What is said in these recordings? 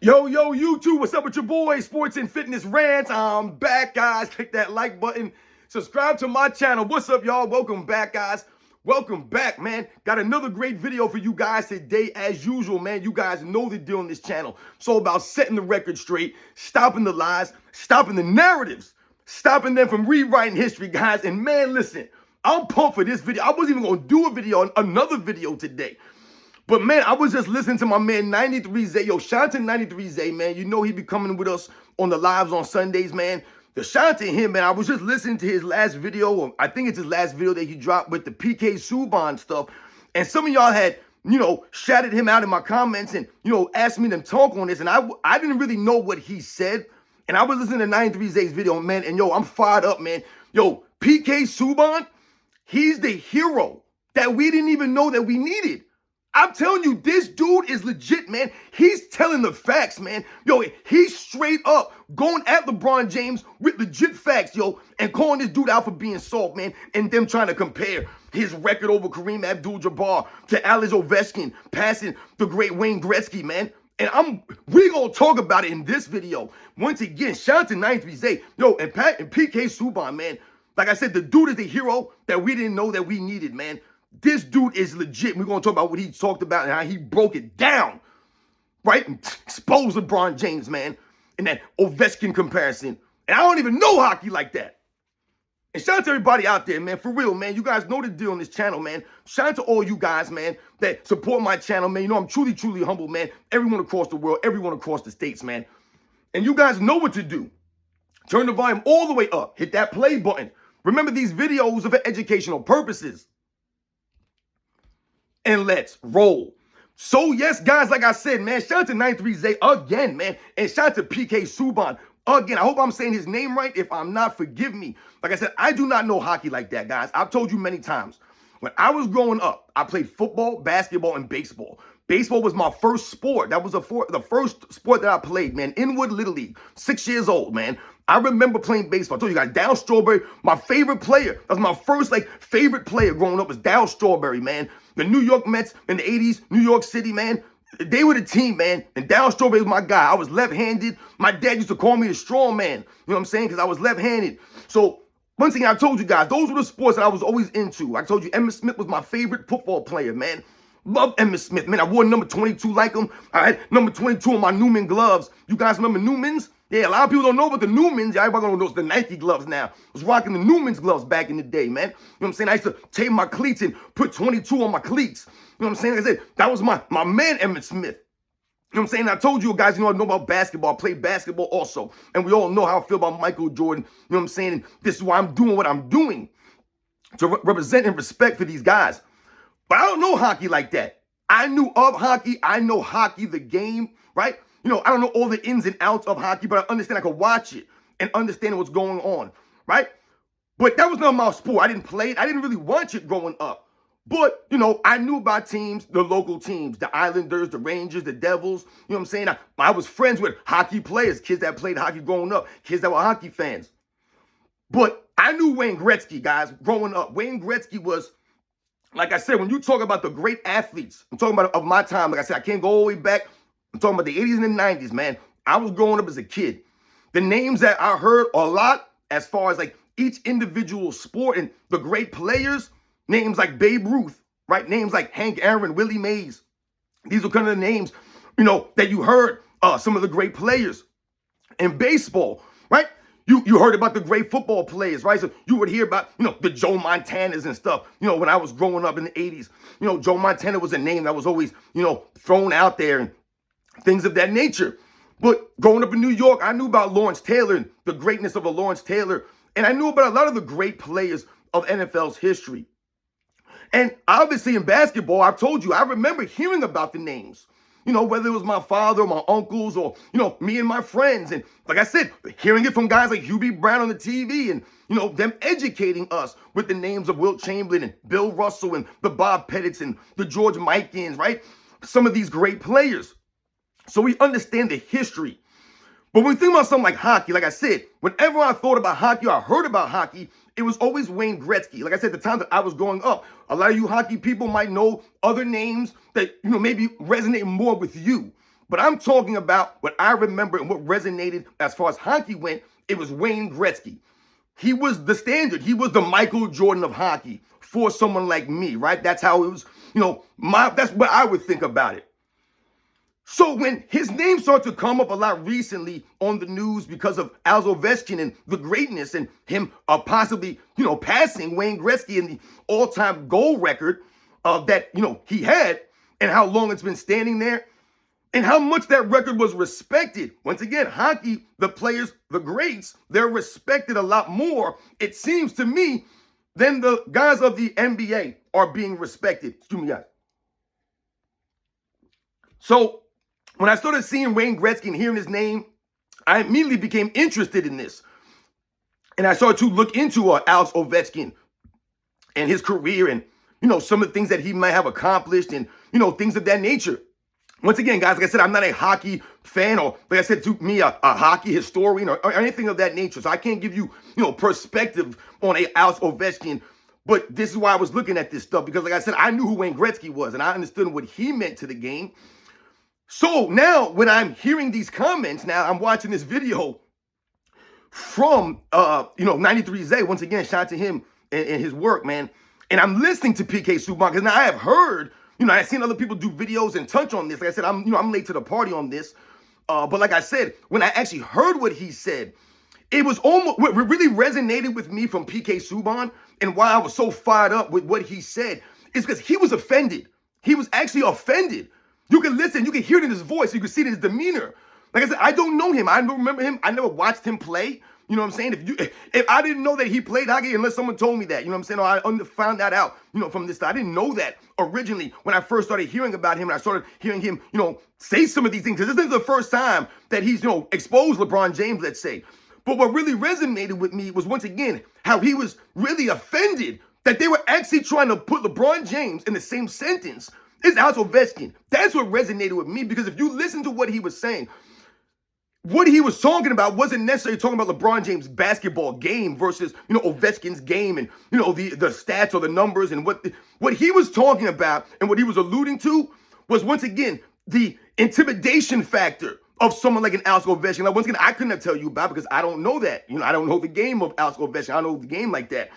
Yo, YouTube, what's up with your boy, Sports and Fitness Rants? I'm back, guys. Click that like button. Subscribe to my channel. What's up, y'all? Welcome back, guys. Welcome back, man. Got another great video for you guys today, as usual, man. You guys know the deal on this channel. It's all about setting the record straight, stopping the lies, stopping the narratives, stopping them from rewriting history, guys. And, man, listen, I'm pumped for this video. I wasn't even going to do a video, another video today. But, man, I was just listening to my man 93 Zay. Yo, shout out to 93 Zay, man. You know he be coming with us on the lives on Sundays, man. The shout out to him, man. I was just listening to his last video. Or I think it's his last video that he dropped with the PK Subban stuff. And some of y'all had, shouted him out in my comments and, asked me to talk on this. And I didn't really know what he said. And I was listening to 93 Zay's video, man. And, I'm fired up, man. Yo, PK Subban, he's the hero that we didn't even know that we needed. I'm telling you, this dude is legit, man. He's telling the facts, man. Yo, he's straight up going at LeBron James with legit facts, yo, and calling this dude out for being soft, man, and them trying to compare his record over Kareem Abdul-Jabbar to Alex Ovechkin passing the great Wayne Gretzky, man. And we gonna talk about it in this video. Once again, shout out to 93 Zay. Yo, and PK Subban, man. Like I said, the dude is the hero that we didn't know that we needed, man. This dude is legit. We're going to talk about what he talked about and how he broke it down, right? And exposed LeBron James, man, in that Ovechkin comparison. And I don't even know hockey like that. And shout out to everybody out there, man. For real, man. You guys know the deal on this channel, man. Shout out to all you guys, man, that support my channel, man. You know I'm truly, truly humble, man. Everyone across the world, everyone across the states, man. And you guys know what to do. Turn the volume all the way up. Hit that play button. Remember, these videos are for educational purposes. And let's roll. So, yes, guys, like I said, man, shout out to 93 Zay again, man. And shout out to PK Subban again. I hope I'm saying his name right. If I'm not, forgive me. Like I said, I do not know hockey like that, guys. I've told you many times. When I was growing up, I played football, basketball, and baseball. Baseball was my first sport. That was the first sport that I played, man. Inwood Little League, 6 years old, man. I remember playing baseball. I told you guys, Dow Strawberry, my favorite player. That was my first, favorite player growing up was Dow Strawberry, man. The New York Mets in the 80s, New York City, man. They were the team, man. And Dow Strawberry was my guy. I was left-handed. My dad used to call me the strong man. You know what I'm saying? Because I was left-handed. So, one thing I told you guys, those were the sports that I was always into. I told you Emmitt Smith was my favorite football player, man. Love Emmitt Smith, man. I wore number 22 like him. I had number 22 on my Newman gloves. You guys remember Newmans? Yeah, a lot of people don't know about the Newmans. Yeah, everybody knows the Nike gloves now. I was rocking the Newman's gloves back in the day, man. You know what I'm saying? I used to tape my cleats and put 22 on my cleats. You know what I'm saying? Like I said, that was my man, Emmitt Smith. You know what I'm saying? I told you guys, I know about basketball. I played basketball also. And we all know how I feel about Michael Jordan. You know what I'm saying? And this is why I'm doing what I'm doing. To represent and respect for these guys. But I don't know hockey like that. I knew of hockey. I know hockey, the game, right? I don't know all the ins and outs of hockey, but I understand I could watch it and understand what's going on, right? But that was not my sport. I didn't play it. I didn't really watch it growing up. But, I knew about teams, the local teams, the Islanders, the Rangers, the Devils. You know what I'm saying? I was friends with hockey players, kids that played hockey growing up, kids that were hockey fans. But I knew Wayne Gretzky, guys, growing up. Wayne Gretzky was, like I said, when you talk about the great athletes, I'm talking about of my time. Like I said, I can't go all the way back. I'm talking about the 80s and the 90s, man. I was growing up as a kid. The names that I heard a lot as far as each individual sport and the great players, names like Babe Ruth, right? Names like Hank Aaron, Willie Mays. These are kind of the names, that you heard some of the great players in baseball, right? You heard about the great football players, right? So you would hear about, the Joe Montanas and stuff, when I was growing up in the 80s. Joe Montana was a name that was always, thrown out there and things of that nature. But growing up in New York, I knew about Lawrence Taylor and the greatness of a Lawrence Taylor. And I knew about a lot of the great players of NFL's history. And obviously in basketball, I've told you, I remember hearing about the names. Whether it was my father or my uncles or, me and my friends. And like I said, hearing it from guys like Hugh B. Brown on the TV and, them educating us with the names of Wilt Chamberlain and Bill Russell and the Bob Pettits and the George Mikins, right? Some of these great players. So we understand the history. But when we think about something like hockey, like I said, whenever I thought about hockey or I heard about hockey, it was always Wayne Gretzky. Like I said, the time that I was growing up, a lot of you hockey people might know other names that, maybe resonate more with you. But I'm talking about what I remember and what resonated as far as hockey went. It was Wayne Gretzky. He was the standard. He was the Michael Jordan of hockey for someone like me, right? That's how it was, that's what I would think about it. So when his name started to come up a lot recently on the news because of Alex Ovechkin and the greatness and him possibly, passing Wayne Gretzky in the all-time goal record that, he had, and how long it's been standing there, and how much that record was respected. Once again, hockey, the players, the greats, they're respected a lot more, it seems to me, than the guys of the NBA are being respected. Excuse me, guys. So when I started seeing Wayne Gretzky and hearing his name, I immediately became interested in this. And I started to look into Alex Ovechkin and his career and, some of the things that he might have accomplished and, things of that nature. Once again, guys, like I said, I'm not a hockey fan or, like I said, to me, a hockey historian or anything of that nature. So I can't give you, perspective on Alex Ovechkin. But this is why I was looking at this stuff because, like I said, I knew who Wayne Gretzky was and I understood what he meant to the game. So now when I'm hearing these comments, now I'm watching this video from, 93Z. Once again, shout out to him and his work, man. And I'm listening to PK Subban because now I have heard, I've seen other people do videos and touch on this. Like I said, I'm late to the party on this. But like I said, when I actually heard what he said, it was almost, what really resonated with me from PK Subban and why I was so fired up with what he said is because he was offended. He was actually offended. You can listen, you can hear it in his voice, you can see it in his demeanor. Like I said, I don't know him. I don't remember him. I never watched him play. You know what I'm saying? If I didn't know that he played hockey unless someone told me that, you know what I'm saying? Or I found that out, from this. I didn't know that originally when I first started hearing about him and I started hearing him, say some of these things. Because this is the first time that he's, exposed LeBron James, let's say. But what really resonated with me was, once again, how he was really offended that they were actually trying to put LeBron James in the same sentence as Alex Ovechkin. That's what resonated with me because if you listen to what he was saying, what he was talking about wasn't necessarily talking about LeBron James' basketball game versus, Ovechkin's game and, the stats or the numbers. And what he was talking about and what he was alluding to was, once again, the intimidation factor of someone like an Alex Ovechkin. Like, once again, I couldn't tell you about because I don't know that. I don't know the game of Alex Ovechkin. I don't know the game like that.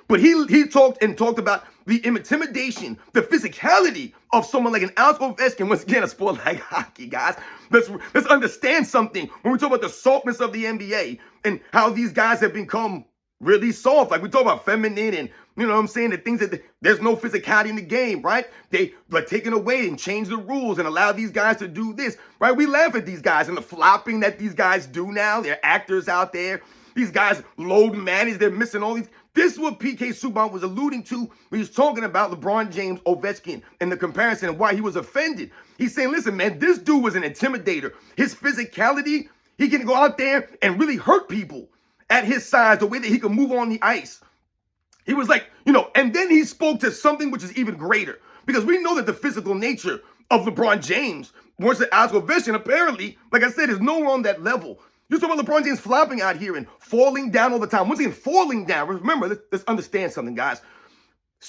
But he talked about the intimidation, the physicality of someone like an Alex Ovechkin. Once again, a sport like hockey, guys. Let's understand something when we talk about the softness of the NBA and how these guys have become really soft. Like we talk about feminine and, the things that there's no physicality in the game, right? They are taken away and change the rules and allow these guys to do this, right? We laugh at these guys and the flopping that these guys do now. They're actors out there. These guys load manage. They're missing all these. This is what PK Subban was alluding to when he was talking about LeBron James, Ovechkin, and the comparison and why he was offended. He's saying, listen, man, this dude was an intimidator. His physicality, he can go out there and really hurt people at his size, the way that he can move on the ice. He was like, and then he spoke to something which is even greater because we know that the physical nature of LeBron James versus Alex Ovechkin, apparently, like I said, is nowhere on that level. You're talking about LeBron James flopping out here and falling down all the time. Once again, falling down. Remember, let's understand something, guys.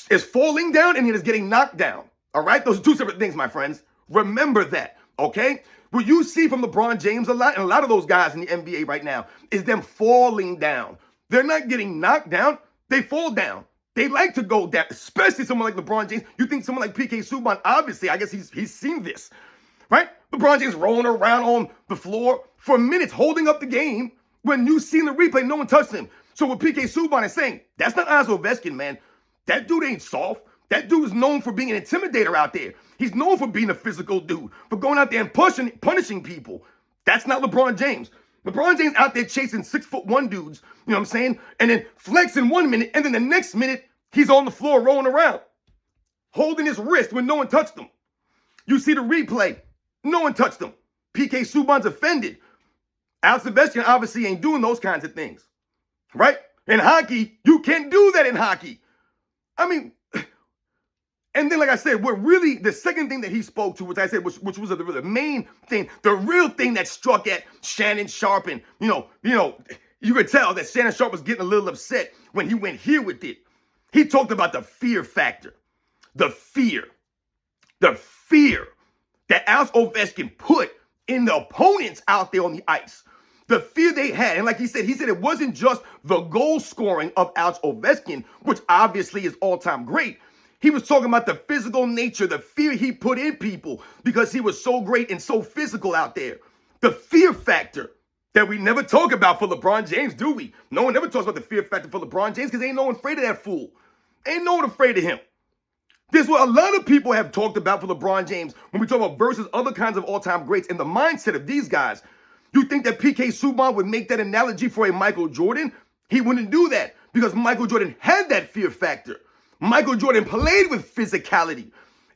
It's falling down and it is getting knocked down. All right? Those are two separate things, my friends. Remember that, okay? What you see from LeBron James a lot, and a lot of those guys in the NBA right now, is them falling down. They're not getting knocked down. They fall down. They like to go down, especially someone like LeBron James. You think someone like PK Subban, obviously, I guess he's seen this, right? LeBron James rolling around on the floor for minutes, holding up the game. When you see the replay, no one touched him. So what PK Subban is saying, that's not Alex Ovechkin, man. That dude ain't soft. That dude is known for being an intimidator out there. He's known for being a physical dude, for going out there and punishing people. That's not LeBron James. LeBron James out there chasing 6'1" dudes, you know what I'm saying? And then flexing 1 minute, and then the next minute, he's on the floor rolling around, holding his wrist when no one touched him. You see the replay. No one touched him. PK Subban's offended. Alex Ovechkin obviously ain't doing those kinds of things, right? In hockey, you can't do that in hockey. I mean, and then like I said, what really, the second thing that he spoke to, which I said, which was the main thing, the real thing that struck at Shannon Sharpe, and, you could tell that Shannon Sharpe was getting a little upset when he went here with it. He talked about the fear factor. The fear that Alex Ovechkin put in the opponents out there on the ice. The fear they had, and like he said it wasn't just the goal scoring of Alex Ovechkin, which obviously is all-time great. He was talking about the physical nature, the fear he put in people because he was so great and so physical out there. The fear factor that we never talk about for LeBron James, do we? No one ever talks about the fear factor for LeBron James because ain't no one afraid of that fool. Ain't no one afraid of him. This is what a lot of people have talked about for LeBron James when we talk about versus other kinds of all-time greats and the mindset of these guys. You think that PK Subban would make that analogy for a Michael Jordan? He wouldn't do that because Michael Jordan had that fear factor. Michael Jordan played with physicality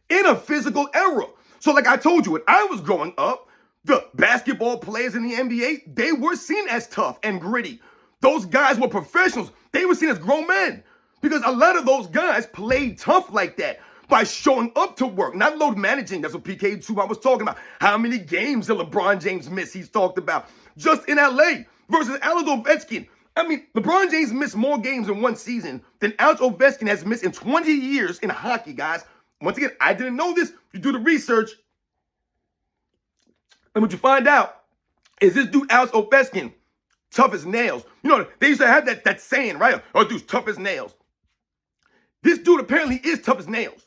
in a physical era. So like I told you, when I was growing up, the basketball players in the NBA, they were seen as tough and gritty. Those guys were professionals. They were seen as grown men because a lot of those guys played tough like that by showing up to work, not load managing. That's what PK Subban was talking about. How many games did LeBron James miss? He's talked about just in LA versus Alex Ovechkin. I mean, LeBron James missed more games in one season than Alex Ovechkin has missed in 20 years in hockey, guys. Once again, I didn't know this. You do the research. And what you find out is this dude, Alex Ovechkin, tough as nails. You know, they used to have that saying, right? Oh, dude's tough as nails. This dude apparently is tough as nails.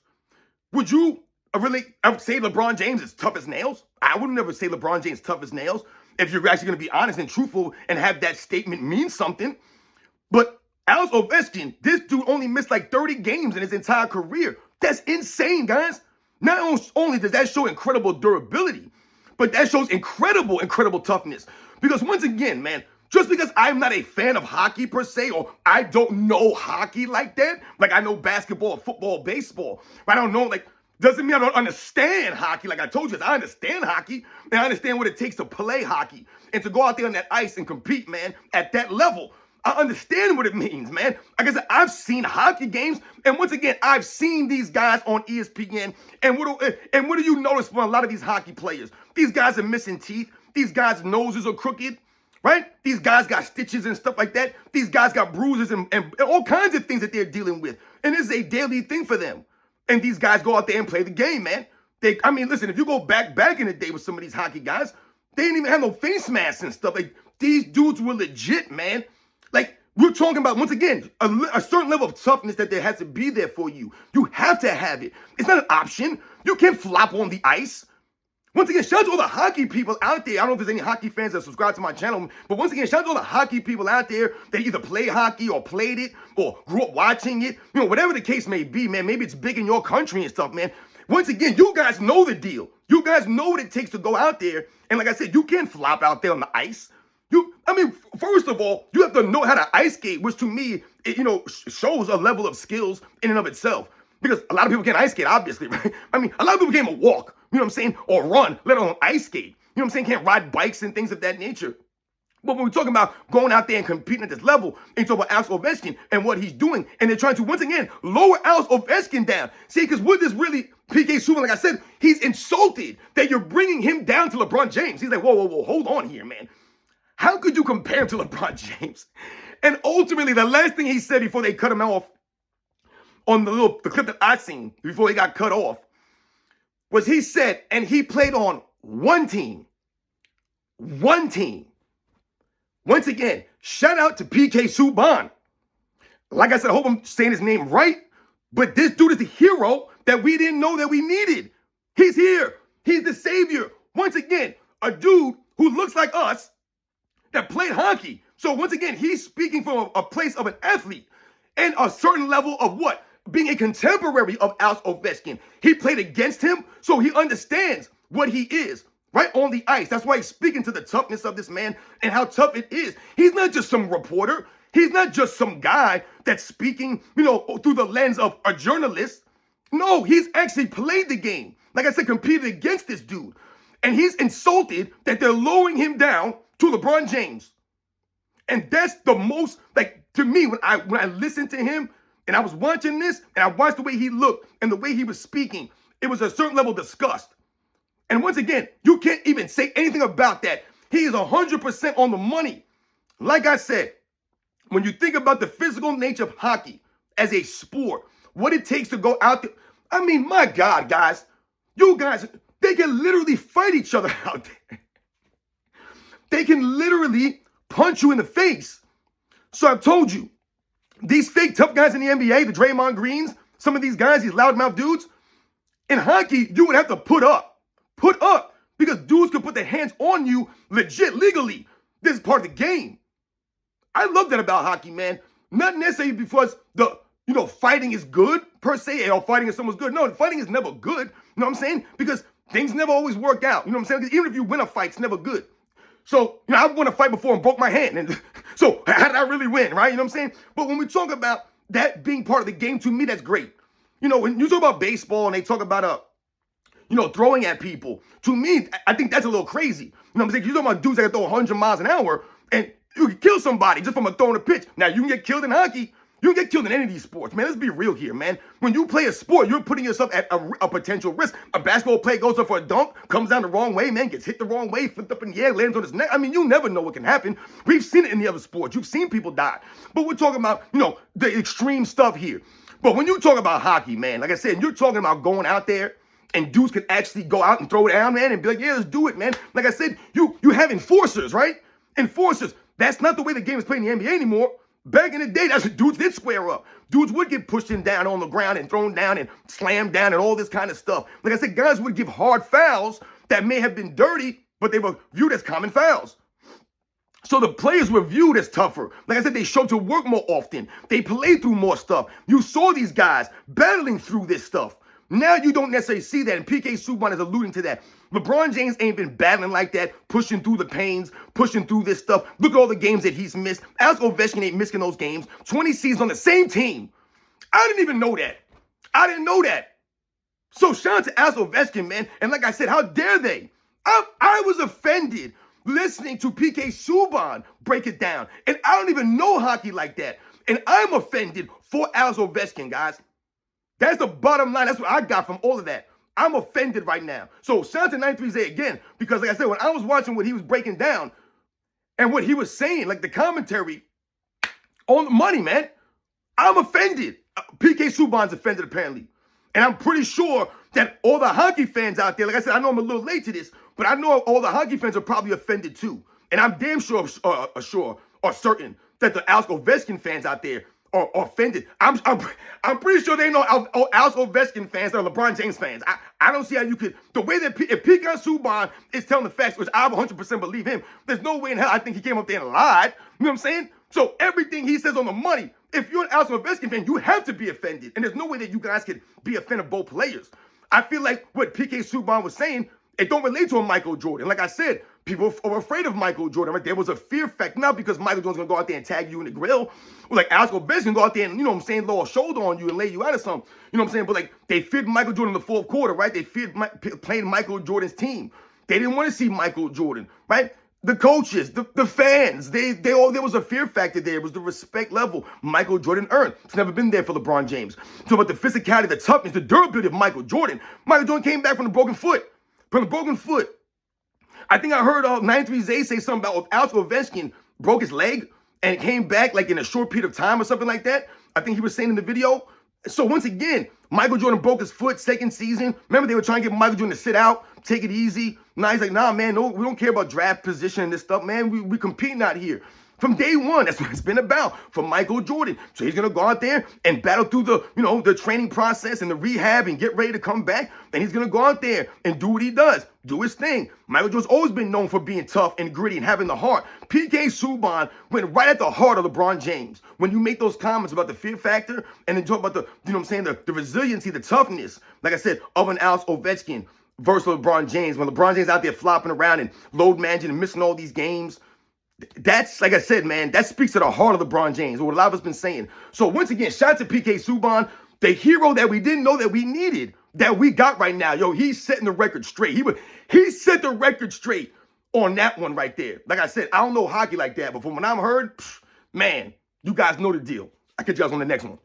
Would you really ever say LeBron James is tough as nails? I would never say LeBron James tough as nails if you're actually going to be honest and truthful and have that statement mean something. But Alex Ovechkin, this dude only missed like 30 games in his entire career. That's insane, guys. Not only does that show incredible durability, but that shows incredible toughness. Because once again, man, just because I'm not a fan of hockey per se, or I don't know hockey like that, like I know basketball, football, baseball, I don't know, like, doesn't mean I don't understand hockey. Like I told you, I understand hockey, and I understand what it takes to play hockey and to go out there on that ice and compete, man, at that level. I understand what it means, man. Like I said, I've seen hockey games, and once again, I've seen these guys on ESPN, and what do you notice from a lot of these hockey players? These guys are missing teeth. These guys' noses are crooked. Right? These guys got stitches and stuff like that. These guys got bruises and all kinds of things that they're dealing with. And this is a daily thing for them. And these guys go out there and play the game, man. Listen, if you go back in the day with some of these hockey guys, they didn't even have no face masks and stuff. Like, these dudes were legit, man. Like, we're talking about, once again, a certain level of toughness that there has to be there for you. You have to have it. It's not an option. You can't flop on the ice. Once again, shout out to all the hockey people out there. I don't know if there's any hockey fans that subscribe to my channel, but once again, shout out to all the hockey people out there that either play hockey or played it or grew up watching it. You know, whatever the case may be, man. Maybe it's big in your country and stuff, man. Once again, you guys know the deal. You guys know what it takes to go out there. And like I said, you can't flop out there on the ice. First of all, you have to know how to ice skate, which to me, shows a level of skills in and of itself. Because a lot of people can't ice skate, obviously, right? A lot of people can't even walk, you know what I'm saying? Or run, let alone ice skate. You know what I'm saying? Can't ride bikes and things of that nature. But when we're talking about going out there and competing at this level, and talk about Alex Ovechkin and what he's doing, and they're trying to, once again, lower Alex Ovechkin down. See, because what this really, PK Subban, like I said, he's insulted that you're bringing him down to LeBron James. He's like, whoa, hold on here, man. How could you compare him to LeBron James? And ultimately, the last thing he said before they cut him off, on the clip that I seen before he got cut off, was he said, and he played on one team. One team. Once again, shout out to PK Subban. Like I said, I hope I'm saying his name right, but this dude is the hero that we didn't know that we needed. He's here. He's the savior. Once again, a dude who looks like us that played hockey. So once again, he's speaking from a place of an athlete and a certain level of what? Being a contemporary of Alex Ovechkin. He played against him, so he understands what he is, right, on the ice. That's why he's speaking to the toughness of this man and how tough it is. He's not just some reporter. He's not just some guy that's speaking, through the lens of a journalist. No, he's actually played the game. Like I said, competed against this dude. And he's insulted that they're lowering him down to LeBron James. And that's the most, to me, when I listened to him, and I was watching this, and I watched the way he looked and the way he was speaking, it was a certain level of disgust. And once again, you can't even say anything about that. He is 100% on the money. Like I said, when you think about the physical nature of hockey as a sport, what it takes to go out there, my God, guys, you guys, they can literally fight each other out there. they can literally punch you in the face. So I've told you, these fake tough guys in the NBA, the Draymond Greens, some of these guys, these loudmouth dudes, in hockey, you would have to put up, because dudes could put their hands on you legit, legally. This is part of the game. I love that about hockey, man. Not necessarily because fighting is good per se, or fighting if someone's good. No, fighting is never good. You know what I'm saying? Because things never always work out. You know what I'm saying? Because even if you win a fight, it's never good. So, I've won a fight before and broke my hand. And so, how did I really win, right? You know what I'm saying? But when we talk about that being part of the game, to me, that's great. When you talk about baseball and they talk about, throwing at people, to me, I think that's a little crazy. You know what I'm saying? You're talking about dudes that can throw 100 miles an hour and you can kill somebody just from throwing a pitch. Now, you can get killed in hockey. You can get killed in any of these sports, man. Let's be real here, man. When you play a sport, you're putting yourself at a potential risk. A basketball player goes up for a dunk, comes down the wrong way, man, gets hit the wrong way, flipped up in the air, lands on his neck. I mean, you never know what can happen. We've seen it in the other sports. You've seen people die. But we're talking about, the extreme stuff here. But when you talk about hockey, man, like I said, you're talking about going out there and dudes can actually go out and throw it down, man, and be like, yeah, let's do it, man. Like I said, you have enforcers, right? Enforcers. That's not the way the game is played in the NBA anymore. Back in the day, that's what dudes did square up. Dudes would get pushed down on the ground and thrown down and slammed down and all this kind of stuff. Like I said, guys would give hard fouls that may have been dirty, but they were viewed as common fouls. So the players were viewed as tougher. Like I said, they showed to work more often. They played through more stuff. You saw these guys battling through this stuff. Now you don't necessarily see that, and PK Subban is alluding to that. LeBron James ain't been battling like that, pushing through the pains, pushing through this stuff. Look at all the games that he's missed. Alex Ovechkin ain't missing those games. 20 seasons on the same team. I didn't even know that. I didn't know that. So shout out to Alex Ovechkin, man. And like I said, how dare they? I was offended listening to PK Subban break it down. And I don't even know hockey like that. And I'm offended for Alex Ovechkin, guys. That's the bottom line. That's what I got from all of that. I'm offended right now. So shout out to 93Z again, because like I said, when I was watching what he was breaking down and what he was saying, like the commentary on the money, man, I'm offended. PK Subban's offended apparently. And I'm pretty sure that all the hockey fans out there, like I said, I know I'm a little late to this, but I know all the hockey fans are probably offended too. And I'm damn sure or certain that the Alex Ovechkin fans out there are offended. I'm pretty sure they know Alex Ovechkin fans are LeBron James fans. I don't see how you could, the way that if PK Subban is telling the facts, which I 100% believe him, there's no way in hell I think he came up there and lied. You know what I'm saying? So everything he says on the money, if you're an Alex Ovechkin fan, you have to be offended. And there's no way that you guys could be a fan of both players. I feel like what PK Subban was saying, it don't relate to a Michael Jordan. Like I said, people are afraid of Michael Jordan, right? There was a fear factor, not because Michael Jordan's gonna go out there and tag you in the grill. Or like Alex Ovechkin go out there and, lower shoulder on you and lay you out or something. You know what I'm saying? But like, they feared Michael Jordan in the fourth quarter, right? They feared playing Michael Jordan's team. They didn't want to see Michael Jordan, right? The coaches, the fans, there was a fear factor there. It was the respect level Michael Jordan earned. It's never been there for LeBron James. So about the physicality, the toughness, the durability of Michael Jordan. Michael Jordan came back from a broken foot. I think I heard 93Z say something about Alex Ovechkin broke his leg and it came back like in a short period of time or something like that. I think he was saying in the video. So once again, Michael Jordan broke his foot second season. Remember they were trying to get Michael Jordan to sit out, take it easy. Now he's like, nah, man, no, we don't care about draft position and this stuff, man. We competing out here. From day one, that's what it's been about for Michael Jordan. So he's going to go out there and battle through the training process and the rehab and get ready to come back. And he's going to go out there and do what he does, do his thing. Michael Jordan's always been known for being tough and gritty and having the heart. PK Subban went right at the heart of LeBron James. When you make those comments about the fear factor and then talk about the resiliency, the toughness, like I said, of an Alex Ovechkin versus LeBron James. When LeBron James out there flopping around and load managing and missing all these games, that's, like I said, man, that speaks to the heart of LeBron James, what a lot of us been saying. So once again, shout out to PK Subban, the hero that we didn't know that we needed, that we got right now. Yo, he's setting the record straight. He set the record straight on that one right there. Like I said, I don't know hockey like that, but from when I'm heard, man, you guys know the deal. I'll catch you guys on the next one.